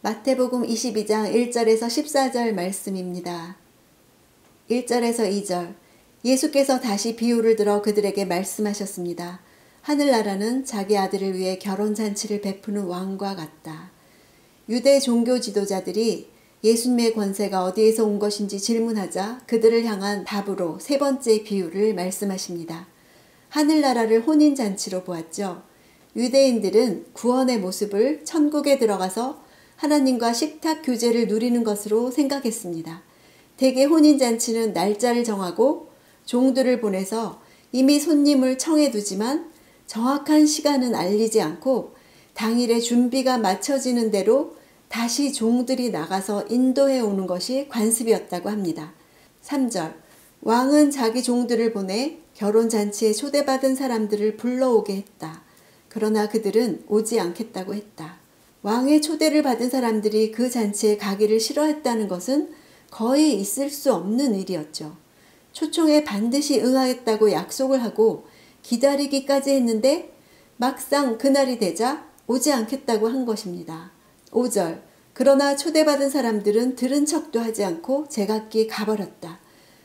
마태복음 22장 1절에서 14절 말씀입니다. 1절에서 2절. 예수께서 다시 비유를 들어 그들에게 말씀하셨습니다. 하늘나라는 자기 아들을 위해 결혼잔치를 베푸는 왕과 같다. 유대 종교 지도자들이 예수님의 권세가 어디에서 온 것인지 질문하자 그들을 향한 답으로 세 번째 비유를 말씀하십니다. 하늘나라를 혼인잔치로 보았죠. 유대인들은 구원의 모습을 천국에 들어가서 하나님과 식탁 교제를 누리는 것으로 생각했습니다. 대개 혼인잔치는 날짜를 정하고 종들을 보내서 이미 손님을 청해두지만 정확한 시간은 알리지 않고 당일에 준비가 마쳐지는 대로 다시 종들이 나가서 인도해 오는 것이 관습이었다고 합니다. 3절. 왕은 자기 종들을 보내 결혼잔치에 초대받은 사람들을 불러오게 했다. 그러나 그들은 오지 않겠다고 했다. 왕의 초대를 받은 사람들이 그 잔치에 가기를 싫어했다는 것은 거의 있을 수 없는 일이었죠. 초청에 반드시 응하겠다고 약속을 하고 기다리기까지 했는데 막상 그날이 되자 오지 않겠다고 한 것입니다. 5절. 그러나 초대받은 사람들은 들은 척도 하지 않고 제각기 가버렸다.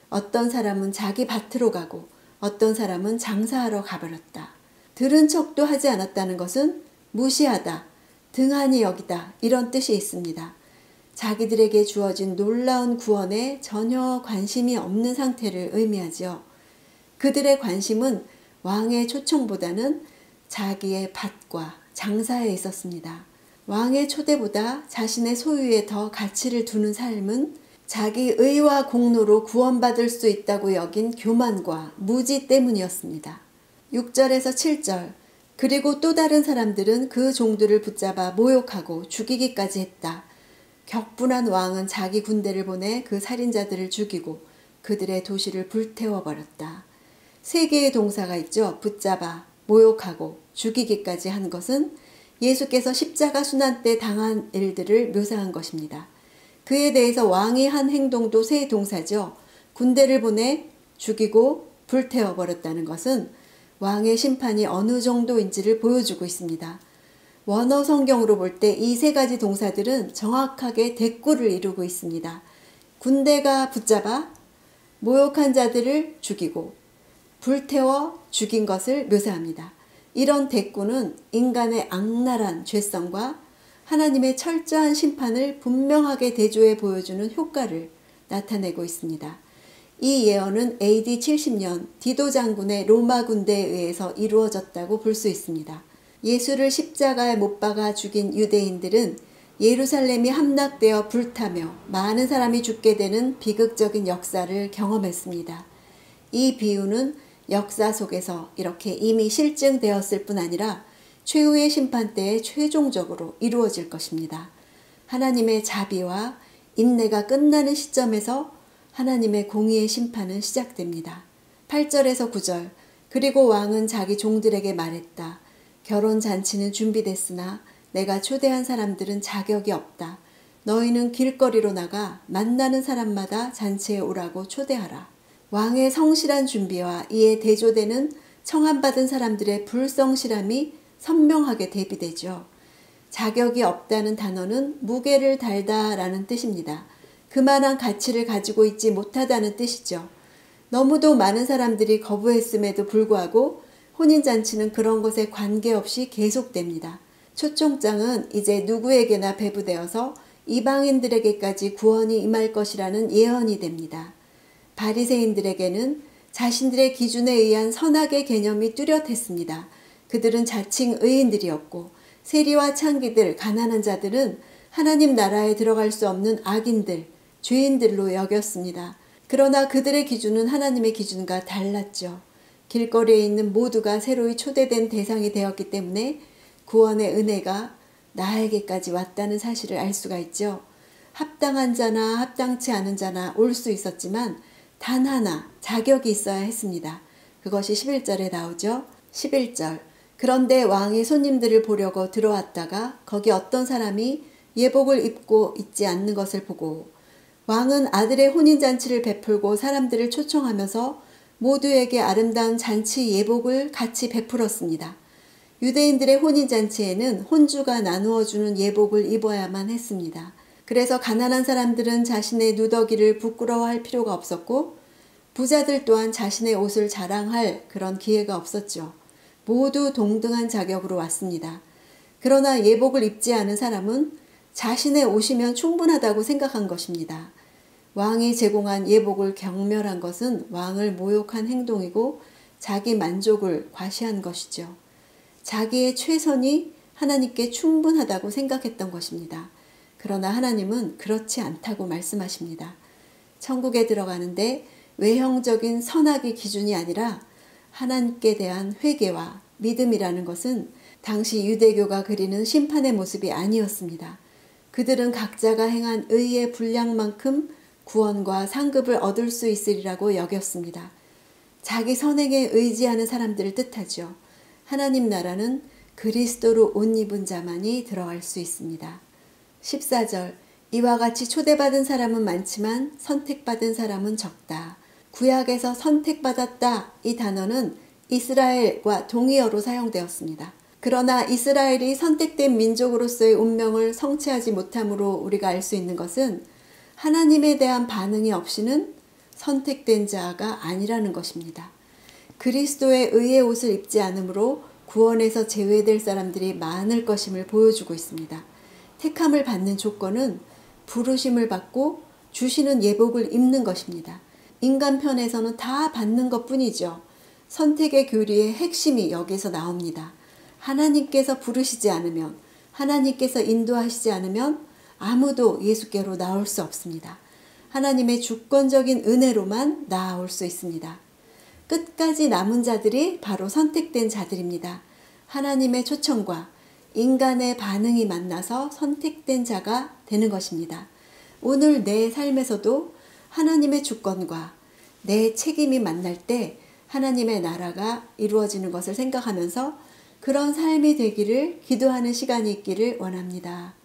어떤 사람은 자기 밭으로 가고 어떤 사람은 장사하러 가버렸다. 들은 척도 하지 않았다는 것은 무시하다, 등한히 여기다 이런 뜻이 있습니다. 자기들에게 주어진 놀라운 구원에 전혀 관심이 없는 상태를 의미하죠. 그들의 관심은 왕의 초청보다는 자기의 밭과 장사에 있었습니다. 왕의 초대보다 자신의 소유에 더 가치를 두는 삶은 자기 의와 공로로 구원받을 수 있다고 여긴 교만과 무지 때문이었습니다. 6절에서 7절. 그리고 또 다른 사람들은 그 종들을 붙잡아 모욕하고 죽이기까지 했다. 격분한 왕은 자기 군대를 보내 그 살인자들을 죽이고 그들의 도시를 불태워버렸다. 세 개의 동사가 있죠. 붙잡아, 모욕하고 죽이기까지 한 것은 예수께서 십자가 순환 때 당한 일들을 묘사한 것입니다. 그에 대해서 왕이 한 행동도 세 동사죠. 군대를 보내 죽이고 불태워버렸다는 것은 왕의 심판이 어느 정도인지를 보여주고 있습니다. 원어 성경으로 볼 때 이 세 가지 동사들은 정확하게 대꾸를 이루고 있습니다. 군대가 붙잡아 모욕한 자들을 죽이고 불태워 죽인 것을 묘사합니다. 이런 대꾸는 인간의 악랄한 죄성과 하나님의 철저한 심판을 분명하게 대조해 보여주는 효과를 나타내고 있습니다. 이 예언은 AD 70년 디도 장군의 로마 군대에 의해서 이루어졌다고 볼 수 있습니다. 예수를 십자가에 못 박아 죽인 유대인들은 예루살렘이 함락되어 불타며 많은 사람이 죽게 되는 비극적인 역사를 경험했습니다. 이 비유는 역사 속에서 이렇게 이미 실증되었을 뿐 아니라 최후의 심판 때에 최종적으로 이루어질 것입니다. 하나님의 자비와 인내가 끝나는 시점에서 하나님의 공의의 심판은 시작됩니다. 8절에서 9절. 그리고 왕은 자기 종들에게 말했다. 결혼 잔치는 준비됐으나 내가 초대한 사람들은 자격이 없다. 너희는 길거리로 나가 만나는 사람마다 잔치에 오라고 초대하라. 왕의 성실한 준비와 이에 대조되는 청함받은 사람들의 불성실함이 선명하게 대비되죠. 자격이 없다는 단어는 무게를 달다라는 뜻입니다. 그만한 가치를 가지고 있지 못하다는 뜻이죠. 너무도 많은 사람들이 거부했음에도 불구하고 혼인잔치는 그런 것에 관계없이 계속됩니다. 초청장은 이제 누구에게나 배부되어서 이방인들에게까지 구원이 임할 것이라는 예언이 됩니다. 바리새인들에게는 자신들의 기준에 의한 선악의 개념이 뚜렷했습니다. 그들은 자칭 의인들이었고 세리와 창기들, 가난한 자들은 하나님 나라에 들어갈 수 없는 악인들, 죄인들로 여겼습니다. 그러나 그들의 기준은 하나님의 기준과 달랐죠. 길거리에 있는 모두가 새로이 초대된 대상이 되었기 때문에 구원의 은혜가 나에게까지 왔다는 사실을 알 수가 있죠. 합당한 자나 합당치 않은 자나 올 수 있었지만 단 하나 자격이 있어야 했습니다. 그것이 11절에 나오죠. 11절. 그런데 왕이 손님들을 보려고 들어왔다가 거기 어떤 사람이 예복을 입고 있지 않는 것을 보고 왕은 아들의 혼인잔치를 베풀고 사람들을 초청하면서 모두에게 아름다운 잔치 예복을 같이 베풀었습니다. 유대인들의 혼인잔치에는 혼주가 나누어 주는 예복을 입어야만 했습니다. 그래서 가난한 사람들은 자신의 누더기를 부끄러워할 필요가 없었고 부자들 또한 자신의 옷을 자랑할 그런 기회가 없었죠. 모두 동등한 자격으로 왔습니다. 그러나 예복을 입지 않은 사람은 자신의 옷이면 충분하다고 생각한 것입니다. 왕이 제공한 예복을 경멸한 것은 왕을 모욕한 행동이고 자기 만족을 과시한 것이죠. 자기의 최선이 하나님께 충분하다고 생각했던 것입니다. 그러나 하나님은 그렇지 않다고 말씀하십니다. 천국에 들어가는데 외형적인 선악의 기준이 아니라 하나님께 대한 회개와 믿음이라는 것은 당시 유대교가 그리는 심판의 모습이 아니었습니다. 그들은 각자가 행한 의의 분량만큼 구원과 상급을 얻을 수 있으리라고 여겼습니다. 자기 선행에 의지하는 사람들을 뜻하죠. 하나님 나라는 그리스도로 옷 입은 자만이 들어갈 수 있습니다. 14절 이와 같이 초대받은 사람은 많지만 선택받은 사람은 적다. 구약에서 선택받았다 이 단어는 이스라엘과 동의어로 사용되었습니다. 그러나 이스라엘이 선택된 민족으로서의 운명을 성취하지 못함으로 우리가 알 수 있는 것은 하나님에 대한 반응이 없이는 선택된 자가 아니라는 것입니다. 그리스도의 의의 옷을 입지 않으므로 구원에서 제외될 사람들이 많을 것임을 보여주고 있습니다. 택함을 받는 조건은 부르심을 받고 주시는 예복을 입는 것입니다. 인간 편에서는 다 받는 것뿐이죠. 선택의 교리의 핵심이 여기서 나옵니다. 하나님께서 부르시지 않으면, 하나님께서 인도하시지 않으면 아무도 예수께로 나올 수 없습니다. 하나님의 주권적인 은혜로만 나아올 수 있습니다. 끝까지 남은 자들이 바로 선택된 자들입니다. 하나님의 초청과 인간의 반응이 만나서 선택된 자가 되는 것입니다. 오늘 내 삶에서도 하나님의 주권과 내 책임이 만날 때 하나님의 나라가 이루어지는 것을 생각하면서 그런 삶이 되기를 기도하는 시간이 있기를 원합니다.